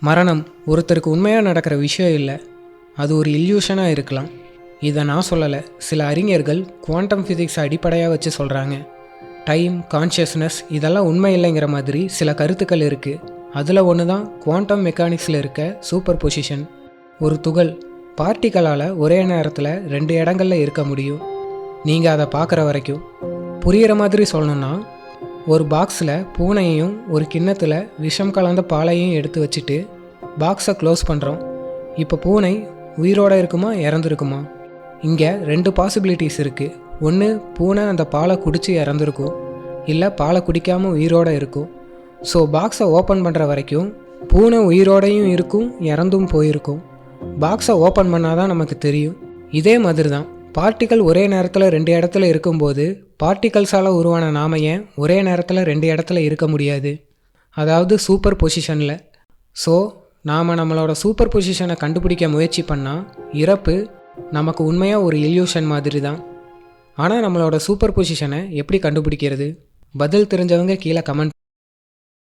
மரணம் ஒருத்தருக்கு உண்மையாக நடக்கிற விஷயம் இல்லை, அது ஒரு இல்யூஷனாக இருக்கலாம். இதை நான் சொல்லலை, சில அறிஞர்கள் குவாண்டம் ஃபிசிக்ஸ் அடிப்படையாக வச்சு சொல்கிறாங்க. டைம், கான்ஷியஸ்னஸ் இதெல்லாம் உண்மை இல்லைங்கிற மாதிரி சில கருத்துக்கள் இருக்குது. அதில் ஒன்று தான் குவாண்டம் மெக்கானிக்ஸில் இருக்க சூப்பர் பொசிஷன். ஒரு துகள் பார்ட்டிக்கலால் ஒரே நேரத்தில் 2 இடங்களில் இருக்க முடியும். நீங்கள் அதை பார்க்குற வரைக்கும் புரிகிற மாதிரி சொல்லணுன்னா, ஒரு பாக்ஸில் பூனையையும் ஒரு கிண்ணத்தில் விஷம் கலந்த பாலையும் எடுத்து வச்சுட்டு பாக்ஸை க்ளோஸ் பண்ணுறோம். இப்போ பூனை உயிரோடு இருக்குமா, இறந்துருக்குமா? இங்கே 2 பாசிபிலிட்டிஸ் இருக்குது. ஒன்று, பூனை அந்த பாலை குடித்து இறந்துருக்கும், இல்லை பாலை குடிக்காமல் உயிரோடு இருக்கும். ஸோ பாக்ஸை ஓப்பன் பண்ணுற வரைக்கும் பூனை உயிரோடையும் இருக்கும், இறந்தும் போயிருக்கும். பாக்ஸை ஓப்பன் பண்ணால் தான் நமக்கு தெரியும். இதே மாதிரி தான் பார்ட்டிக்கல் ஒரே நேரத்தில் 2 இடத்துல இருக்கும்போது பார்ட்டிகல்ஸால் உருவான நாம ஏன் ஒரே நேரத்தில் 2 இடத்துல இருக்க முடியாது? அதாவது சூப்பர் பொசிஷனில். ஸோ நாம் நம்மளோட சூப்பர் பொசிஷனை கண்டுபிடிக்க முயற்சி பண்ணால் இறப்பு நமக்கு உண்மையாக ஒரு இல்யூஷன் மாதிரி தான். ஆனால் நம்மளோட சூப்பர் பொசிஷனை எப்படி கண்டுபிடிக்கிறது? பதில் தெரிஞ்சவங்க கீழே கமெண்ட்